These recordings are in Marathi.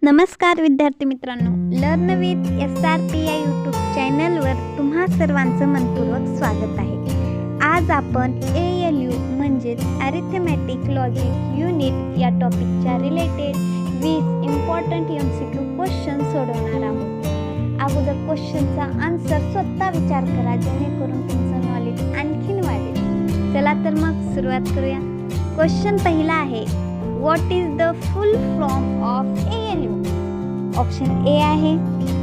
नमस्कार विद्यार्थी मित्रांनो, लर्न विथ SRP या यूट्यूब चॅनलवर तुम्हा सर्वांचं मनपूर्वक स्वागत आहे. आज आपण ALU म्हणजेच अरिथमेटिक लॉजिक युनिट या टॉपिकच्या रिलेटेड 20 इम्पॉर्टंट MCQ क्वेश्चन सोडवणार आहोत. अगोदर क्वेश्चनचा आन्सर स्वतः विचार करा, जेणेकरून तुमचं नॉलेज आणखीन वाढेल. चला तर मग सुरुवात करूया. क्वेश्चन पहिला आहे, what is the full form of ALU? Option A आहे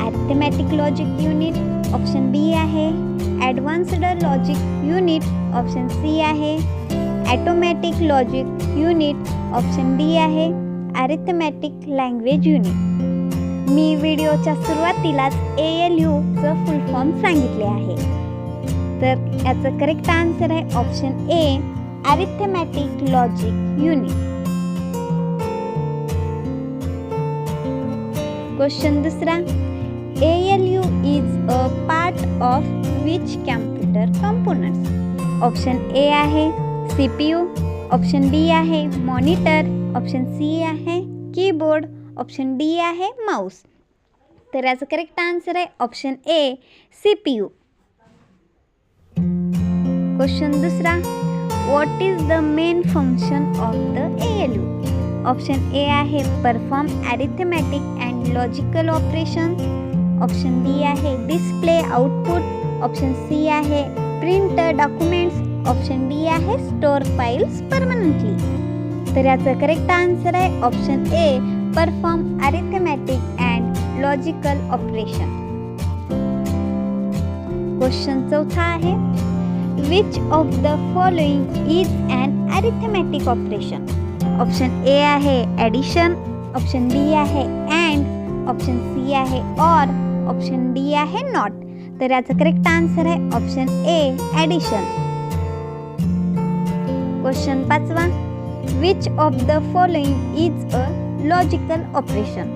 arithmetic logic unit, option B आहे advanced logic unit, option C आहे automatic logic unit, option D आहे अरिथमेटिक लँग्वेज युनिट. मी व्हिडिओच्या सुरुवातीलाच ALUचं फुल फॉर्म सांगितले आहे. तर याचं करेक्ट आन्सर आहे option A arithmetic logic unit. Question दुसरा, ALU is a part of which computer components? Option A आहे CPU, ऑप्शन बी आहे मॉनिटर, ऑप्शन सी आहे कीबोर्ड, ऑप्शन डी आहे माऊस. तर याचं करेक्ट आन्सर आहे ऑप्शन ए CPU. क्वेश्चन दुसरा, what is the main function of the ALU? Option A आहे perform arithmetic and logical operation, option B आहे डिस्प्ले आउटपुट, ऑप्शन सी आहे प्रिंट डॉक्युमेंट्स, ऑप्शन डी आहे स्टोअर फाइल्स परमनंटली. तर याचं करेक्ट आन्सर आहे option A perform arithmetic and logical operation. Question चौथा आहे, which of the following is an arithmetic operation? Option A आहे ॲडिशन, ऑप्शन बी आहे अँड, ऑप्शन सी आहे ऑर, ऑप्शन डी आहे नॉट. तर याचं करेक्ट आन्सर आहे ऑप्शन ए ॲडिशन. क्वेश्चन पाचवा, which of the following is a logical operation?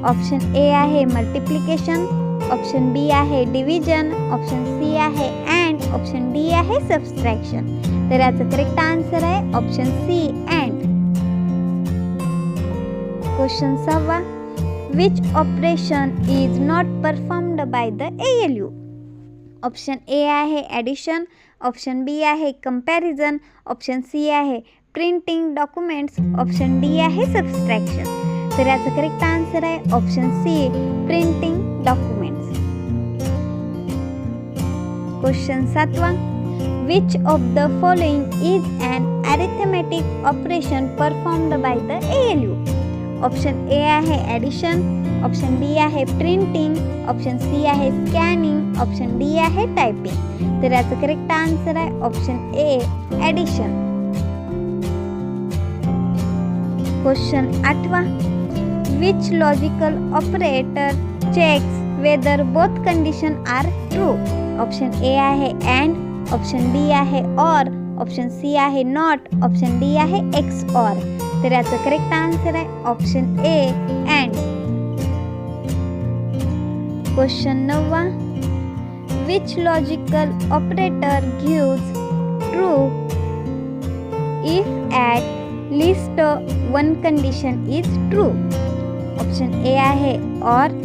Option A आहे मल्टिप्लिकेशन, ऑप्शन बी आहे डिव्हिजन, ऑप्शन सी आहे अँड, ऑप्शन डी आहे सबस्ट्रॅक्शन. तर याचं करेक्ट आन्सर आहे ऑप्शन सी अँड. क्वेश्चन सहावा, which operation is not performed by the ALU? Option A आहे ॲडिशन, ऑप्शन बी आहे कंपॅरिझन, ऑप्शन सी आहे प्रिंटिंग डॉक्युमेंट्स, ऑप्शन डी आहे सबस्ट्रॅक्शन. तर याचं करेक्ट आन्सर आहे option C printing documents. Question सातवा, which of the following is an arithmetic operation performed by the ALU? Option A आहे ॲडिशन, ऑप्शन बी आहे प्रिंटिंग, ऑप्शन सी आहे स्कॅनिंग, ऑप्शन डी आहे टायपिंग. तर याचं करेक्ट आन्सर आहे ऑप्शन ए ॲडिशन. क्वेश्चन आठवा, which logical operator checks whether both condition are true? Option A आहे अँड, ऑप्शन बी आहे ऑर, ऑप्शन सी आहे नॉट, ऑप्शन डी आहे XOR. तर याचं करेक्ट आन्सर आहे ऑप्शन ए अँड. क्वेश्चन नववा, which logical operator gives true if at least one condition is true? Option A आहे ऑर,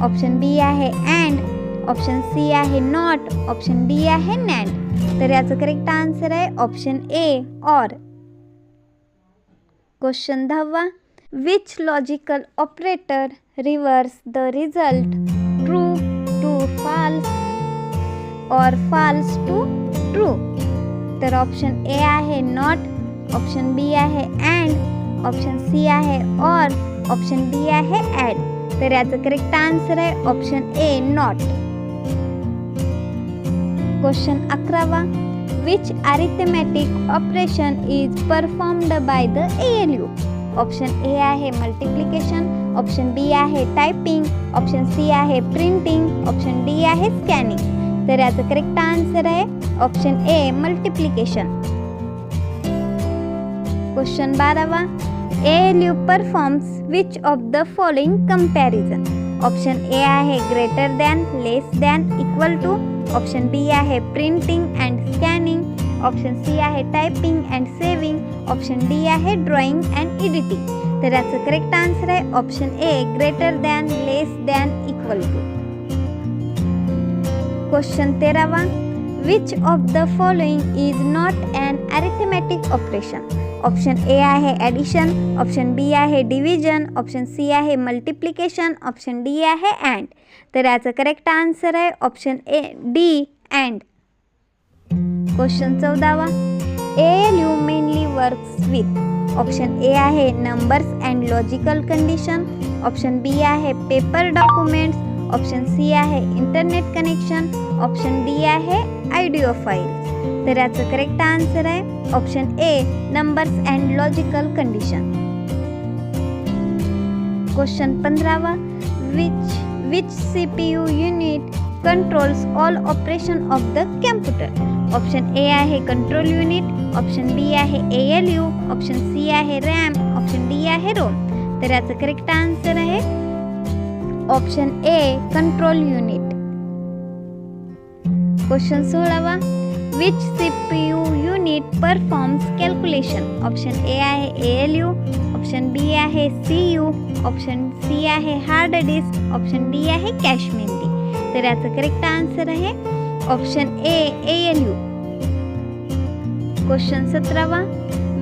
ऑप्शन बी आहे अँड, ऑप्शन सी आहे नॉट, ऑप्शन डी आहे नॅन्ड. तर याचं करेक्ट आन्सर आहे option A or. Question 10, which logical operator reverse the result true to false or false to true? तर ऑप्शन ए आहे नॉट, ऑप्शन बी आहे अँड, ऑप्शन सी आहे ऑर, ऑप्शन डी आहे ॲड. तर याचं करेक्ट आन्सर आहे option A not. Question 11, which arithmetic operation is performed by the ALU? Option A आहे मल्टिप्लिकेशन, ऑप्शन बी आहे टायपिंग, ऑप्शन सी आहे प्रिंटिंग, ऑप्शन डी आहे स्कॅनिंग. तर याचं करेक्ट आन्सर आहे option A multiplication. Question 12, ALU performs which of the following comparison? Option A आहे greater than, less than, equal to, option B आहे printing and scanning, option C आहे typing and saving, option D आहे ड्रॉइंग अँड एडिटिंग. तर याचं करेक्ट आन्सर आहे option A greater than, less than, equal to. Question 13वा, which of the following is not an arithmetic operation. Option A आहे ॲडिशन, ऑप्शन बी आहे डिव्हिजन, ऑप्शन सी आहे मल्टिप्लिकेशन, ऑप्शन डी आहे अँड. तर याचं करेक्ट आन्सर आहे option A D and. Question 14वा, ALU mainly works with. Option A आहे numbers and logical condition, option B आहे पेपर डॉक्युमेंट्स, ऑप्शन सी आहे इंटरनेट कनेक्शन, ऑप्शन डी आहे ऑडिओ फाईल्स. तर याचं करेक्ट आन्सर आहे option A numbers and logical condition. Question 15वा, which CPU unit controls all operation of the computer. Option A आहे कंट्रोल युनिट, ऑप्शन बी आहे ALU, ऑप्शन सी आहे रॅम, ऑप्शन डी आहे रोम. तर याचं करेक्ट आन्सर आहे option A control unit. Question 16वा, which CPU unit performs calculation. Option A आहे ALU, ऑप्शन बी आहे CU, ऑप्शन सी आहे हार्ड डिस्क, ऑप्शन डी आहे कॅश मेमरी. तर याचं करेक्ट आन्सर आहे ऑप्शन ए ALU. क्वेश्चन 17वा,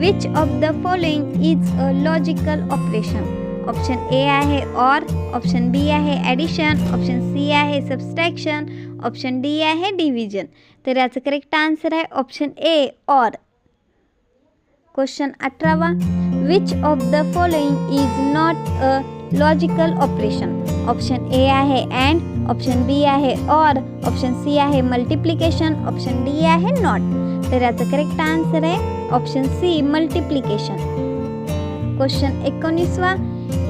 which of the following is a logical operation. Option A आहे ऑर, ऑप्शन बी आहे ॲडिशन, ऑप्शन सी आहे सबस्ट्रॅक्शन, ऑप्शन डी आहे डिव्हिजन. तर याचं करेक्ट आन्सर आहे ऑप्शन ए ऑर. क्वेश्चन 18वा, which of the following is not a logical operation. Option A आहे अँड, ऑप्शन बी आहे ऑर, ऑप्शन सी आहे मल्टिप्लिकेशन, ऑप्शन डी आहे नॉट. तर याचं करेक्ट आन्सर आहे ऑप्शन सी मल्टिप्लिकेशन. क्वेश्चन 19वा,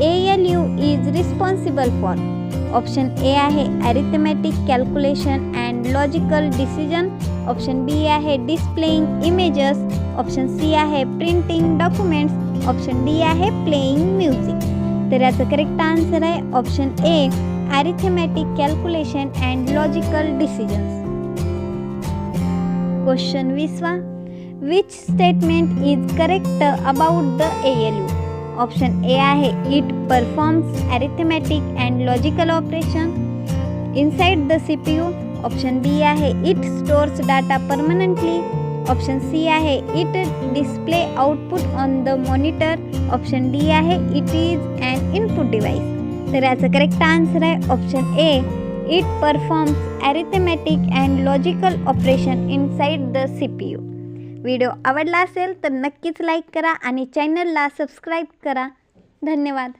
ALU is responsible for. Option A आहे arithmetic calculation and logical decision, option B आहे डिस्प्लेइंग इमेजेस, ऑप्शन सी आहे प्रिंटिंग डॉक्युमेंट्स, ऑप्शन डी आहे प्लेइंग म्युझिक. तर याचं करेक्ट आन्सर आहे option A arithmetic calculation and logical decisions. Question 20वा, which statement is correct about the ALU. Option A आहे it performs arithmetic and logical operation inside the CPU, option B आहे it stores data permanently, option C आहे it display output on the monitor, option D आहे it is an input device. तर याचं करेक्ट आन्सर आहे option A it performs arithmetic and logical operation inside the CPU. Video आवडला असेल तर नक्कीच लाईक करा आणि चॅनलला सबस्क्राईब करा. धन्यवाद.